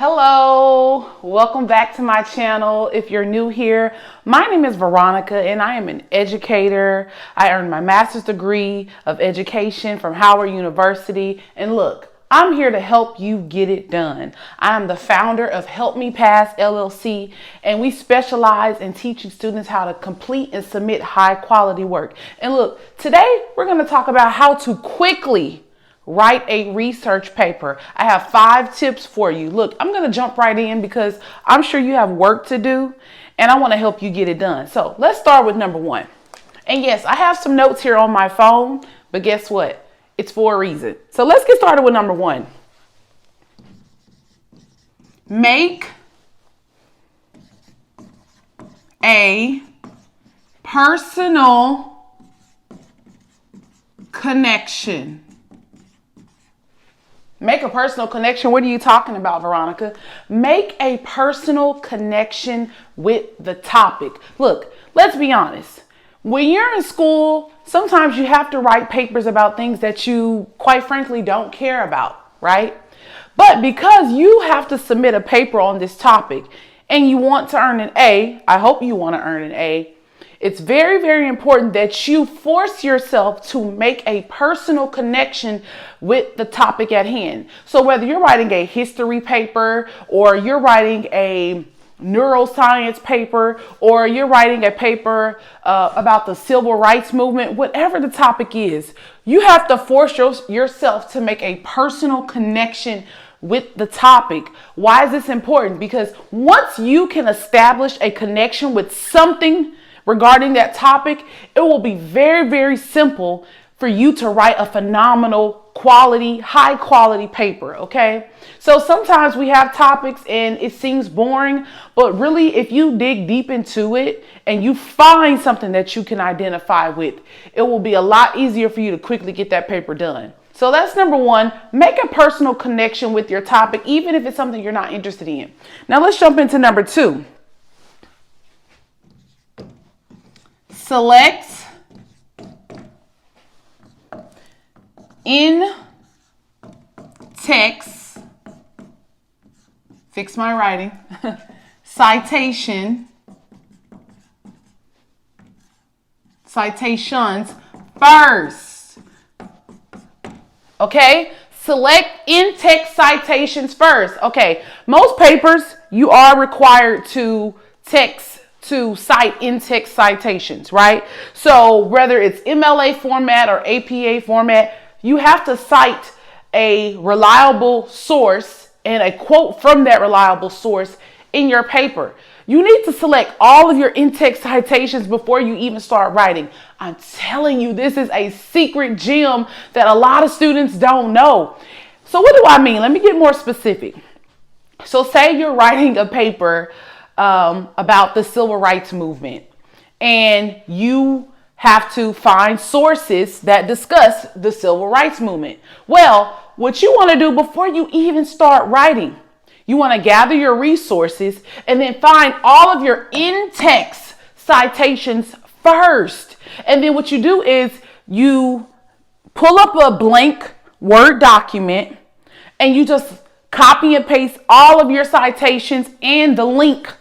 Hello, welcome back to my channel. If you're new here, my name is Veronica and I am an educator. I earned my master's degree of education from Howard University. And look, I'm here to help you get it done. I am the founder of Help Me Pass LLC, and we specialize in teaching students how to complete and submit high quality work. And look, today we're going to talk about how to quickly write a research paper. I have 5 tips for you. Look, I'm going to jump right in because I'm sure you have work to do and I want to help you get it done. So let's start with number 1. And yes, I have some notes here on my phone, but guess what? It's for a reason. So let's get started with number 1. Make a personal connection. Make a personal connection. What are you talking about, Veronica? Make a personal connection with the topic. Look, let's be honest. When you're in school, sometimes you have to write papers about things that you, quite frankly, don't care about, right? But because you have to submit a paper on this topic and you want to earn an A, I hope you want to earn an A, it's very, very important that you force yourself to make a personal connection with the topic at hand. So whether you're writing a history paper or you're writing a neuroscience paper or you're writing a paper about the civil rights movement, whatever the topic is, you have to force yourself to make a personal connection with the topic. Why is this important? Because once you can establish a connection with something regarding that topic, it will be very, very simple for you to write a phenomenal quality, high quality paper, okay? So sometimes we have topics and it seems boring, but really if you dig deep into it and you find something that you can identify with, it will be a lot easier for you to quickly get that paper done. So that's number 1, make a personal connection with your topic, even if it's something you're not interested in. Now let's jump into number 2. Select in text, fix my writing, citations first. Okay, select in-text citations first. Okay, most papers you are required to cite in-text citations, right? So whether it's MLA format or APA format, you have to cite a reliable source and a quote from that reliable source in your paper. You need to select all of your in-text citations before you even start writing. I'm telling you, this is a secret gem that a lot of students don't know. So what do I mean? Let me get more specific. So say you're writing a paper about the civil rights movement, and you have to find sources that discuss the civil rights movement. Well, what you want to do before you even start writing, you want to gather your resources and then find all of your in-text citations first. And then what you do is you pull up a blank Word document and you just copy and paste all of your citations and the link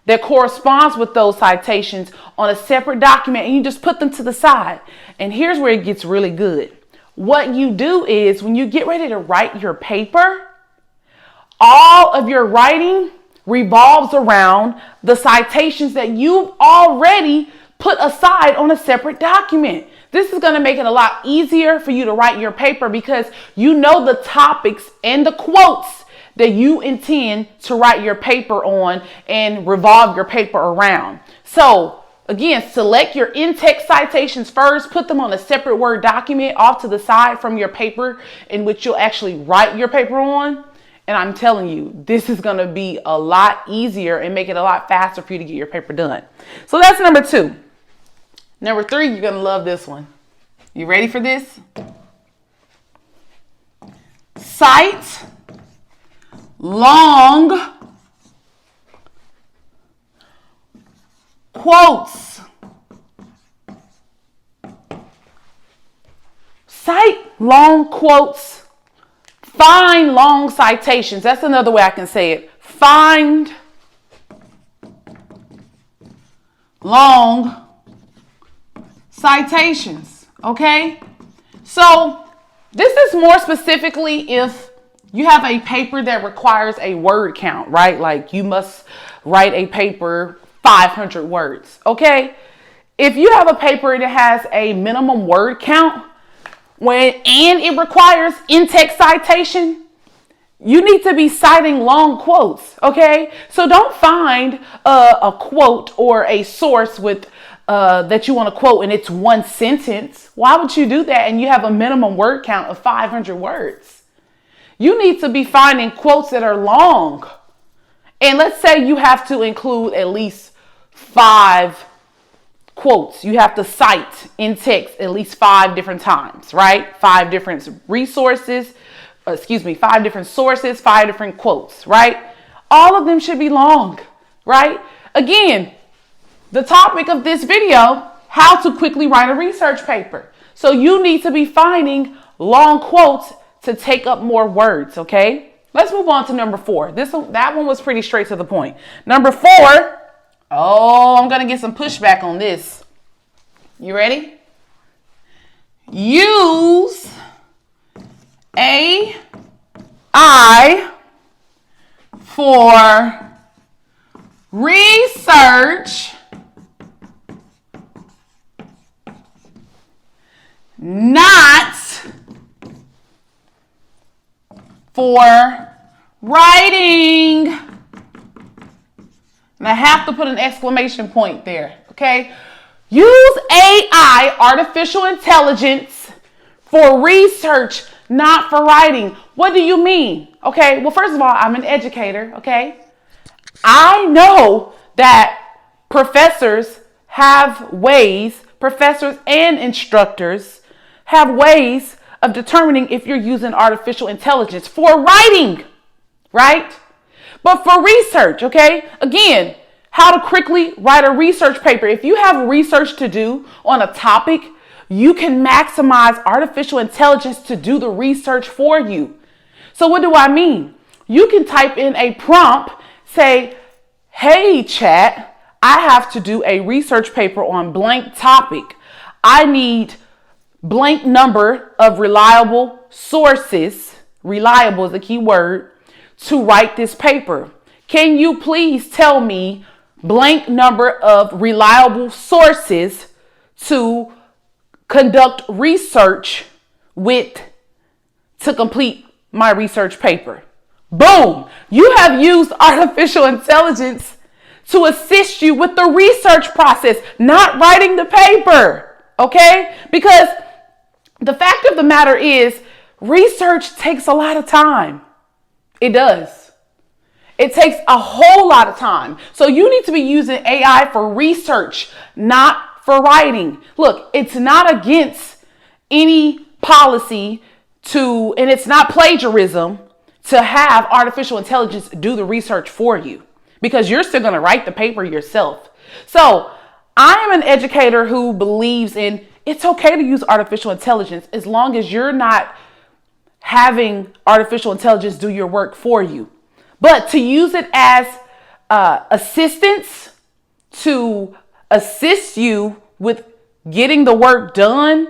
that corresponds with those citations on a separate document, and you just put them to the side. And here's where it gets really good. What you do is when you get ready to write your paper, all of your writing revolves around the citations that you've already put aside on a separate document. This is going to make it a lot easier for you to write your paper because you know the topics and the quotes that you intend to write your paper on and revolve your paper around. So again, select your in-text citations first, put them on a separate Word document off to the side from your paper in which you'll actually write your paper on. And I'm telling you, this is going to be a lot easier and make it a lot faster for you to get your paper done. So that's number 2. Number 3, you're going to love this one. You ready for this? Cite long quotes. Cite long quotes Find long citations. That's another way I can say it. Find long citations. Okay? So this is more specifically if you have a paper that requires a word count, right? Like you must write a paper 500 words. Okay? If you have a paper that has a minimum word count and it requires in-text citation, you need to be citing long quotes, okay? So don't find a quote or a source with that you want to quote and it's one sentence. Why would you do that and you have a minimum word count of 500 words? You need to be finding quotes that are long. And let's say you have to include at least 5 quotes. You have to cite in text at least 5 different times, right? 5 different resources, 5 different sources, 5 different quotes, right? All of them should be long, right? Again, the topic of this video, how to quickly write a research paper. So you need to be finding long quotes to take up more words, okay? Let's move on to number 4. That one was pretty straight to the point. Number 4, I'm going to get some pushback on this. You ready? Use AI for research, not for writing. And I have to put an exclamation point there, okay? Use AI, artificial intelligence, for research, not for writing. What do you mean? Okay, well, first of all, I'm an educator, okay? I know that professors and instructors have ways of determining if you're using artificial intelligence for writing, right? But for research, okay? Again, how to quickly write a research paper. If you have research to do on a topic, you can maximize artificial intelligence to do the research for you. So what do I mean? You can type in a prompt, say, hey, chat, I have to do a research paper on blank topic. I need blank number of reliable sources, reliable is the key word, to write this paper. Can you please tell me blank number of reliable sources to conduct research with to complete my research paper? Boom! You have used artificial intelligence to assist you with the research process, not writing the paper, okay? Because the fact of the matter is, research takes a lot of time. It does. It takes a whole lot of time. So you need to be using AI for research, not for writing. Look, it's not against any policy and it's not plagiarism to have artificial intelligence do the research for you, because you're still going to write the paper yourself. So I am an educator who believes in it's okay to use artificial intelligence as long as you're not having artificial intelligence do your work for you. But to use it as assistance to assist you with getting the work done,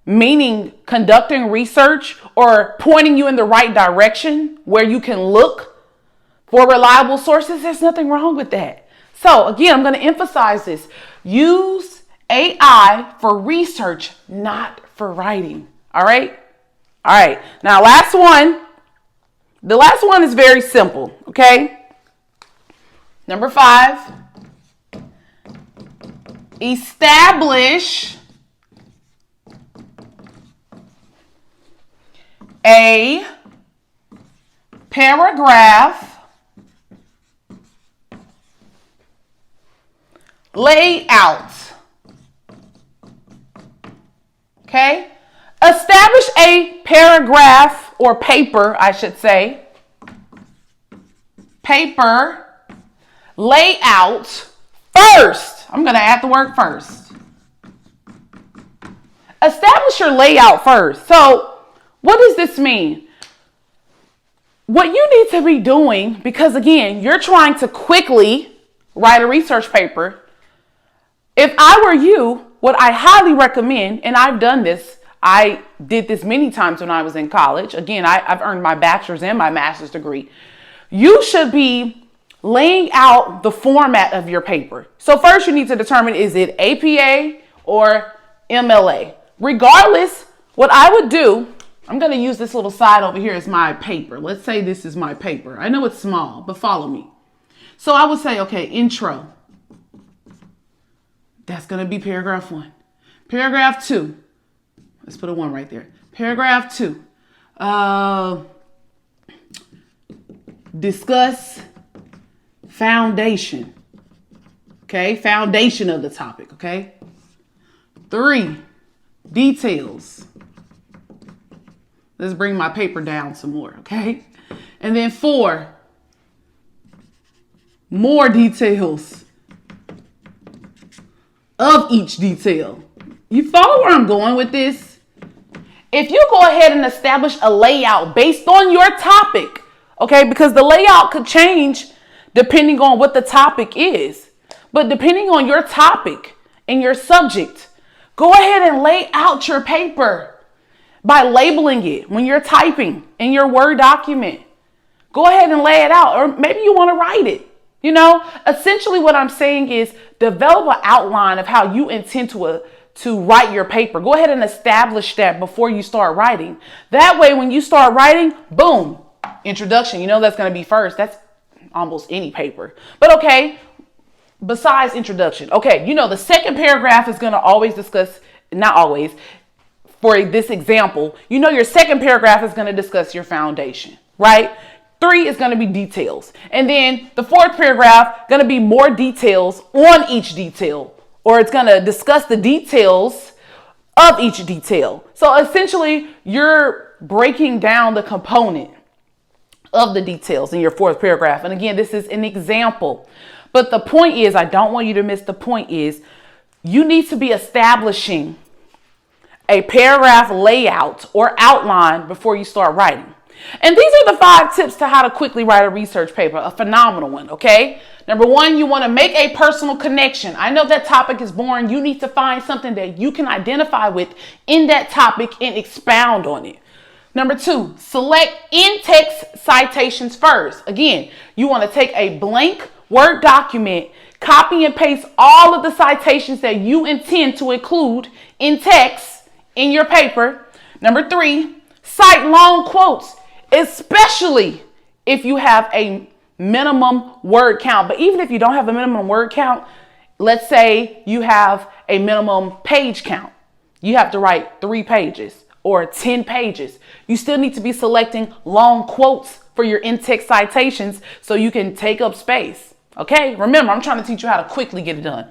meaning conducting research or pointing you in the right direction where you can look for reliable sources, there's nothing wrong with that. So again, I'm going to emphasize this. Use AI for research, not for writing. All right. All right. Now, last one. The last one is very simple. Okay. Number 5. Establish a paragraph layout. Okay? Establish a paragraph or paper, I should say. Paper layout first. I'm going to add the word first. Establish your layout first. So, what does this mean? What you need to be doing, because again, you're trying to quickly write a research paper. If I were you, what I highly recommend, and I've done this, I did this many times when I was in college. Again, I've earned my bachelor's and my master's degree. You should be laying out the format of your paper. So first you need to determine, is it APA or MLA? Regardless, what I would do, I'm going to use this little side over here as my paper. Let's say this is my paper. I know it's small, but follow me. So I would say, okay, intro. That's going to be paragraph 1. Paragraph 2. Let's put a 1 right there. Paragraph 2. Discuss foundation. Okay, foundation of the topic. Okay. 3. Details. Let's bring my paper down some more. Okay. And then 4. More details of each detail. You follow where I'm going with this? If you go ahead and establish a layout based on your topic, okay, because the layout could change depending on what the topic is, but depending on your topic and your subject, go ahead and lay out your paper by labeling it when you're typing in your Word document. Go ahead and lay it out, or maybe you want to write it. You know, essentially what I'm saying is develop an outline of how you intend to write your paper. Go ahead and establish that before you start writing. That way, when you start writing, boom, introduction. You know that's going to be first. That's almost any paper. But okay, besides introduction. Okay, you know the second paragraph is going to always discuss, not always, for this example, you know your second paragraph is going to discuss your foundation, right? 3 is going to be details. And then the 4th paragraph going to be more details on each detail, or it's going to discuss the details of each detail. So essentially you're breaking down the component of the details in your 4th paragraph. And again, this is an example, but the point is, I don't want you to miss the point is you need to be establishing a paragraph layout or outline before you start writing. And these are the 5 tips to how to quickly write a research paper, a phenomenal one, okay? Number 1, you want to make a personal connection. I know that topic is boring. You need to find something that you can identify with in that topic and expound on it. Number 2, select in-text citations first. Again, you want to take a blank Word document, copy and paste all of the citations that you intend to include in text in your paper. Number 3, cite long quotes, especially if you have a minimum word count. But even if you don't have a minimum word count, let's say you have a minimum page count. You have to write 3 pages or 10 pages. You still need to be selecting long quotes for your in-text citations so you can take up space. Okay, remember, I'm trying to teach you how to quickly get it done.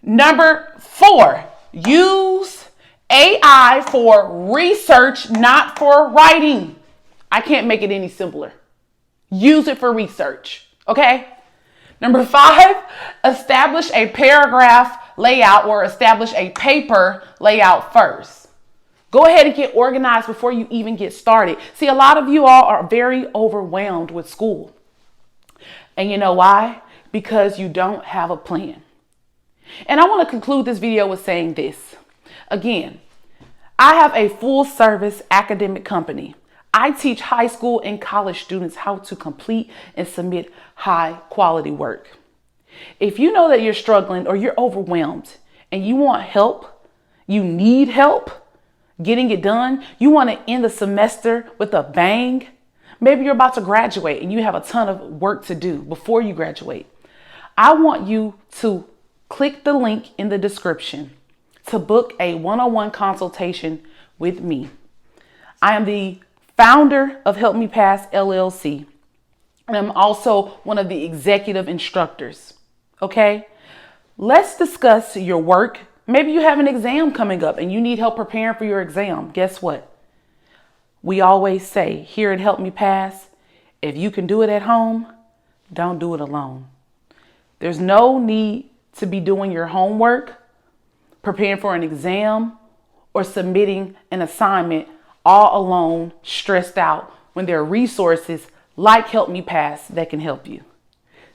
Number 4, use AI for research, not for writing. I can't make it any simpler. Use it for research, okay? Number 5, establish a paragraph layout or establish a paper layout first. Go ahead and get organized before you even get started. See, a lot of you all are very overwhelmed with school. And you know why? Because you don't have a plan. And I want to conclude this video with saying this. Again, I have a full service academic company. I teach high school and college students how to complete and submit high quality work. If you know that you're struggling or you're overwhelmed and you want help, you need help getting it done, you want to end the semester with a bang, maybe you're about to graduate and you have a ton of work to do before you graduate. I want you to click the link in the description to book a one-on-one consultation with me. I am the founder of Help Me Pass LLC, and I'm also one of the executive instructors. Okay, let's discuss your work. Maybe you have an exam coming up and you need help preparing for your exam. Guess what? We always say here at Help Me Pass, if you can do it at home, don't do it alone. There's no need to be doing your homework, preparing for an exam, or submitting an assignment all alone, stressed out when there are resources like Help Me Pass that can help you.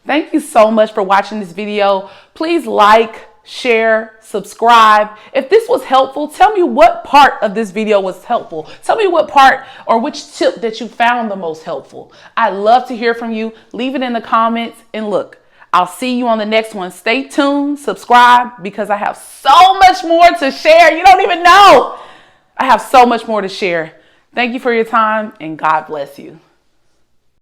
Thank you so much for watching this video. Please like, share, subscribe. If this was helpful, tell me what part of this video was helpful. Tell me what part or which tip that you found the most helpful. I'd love to hear from you. Leave it in the comments. And look, I'll see you on the next one. Stay tuned, subscribe, because I have so much more to share. You don't even know. I have so much more to share. Thank you for your time, and God bless you.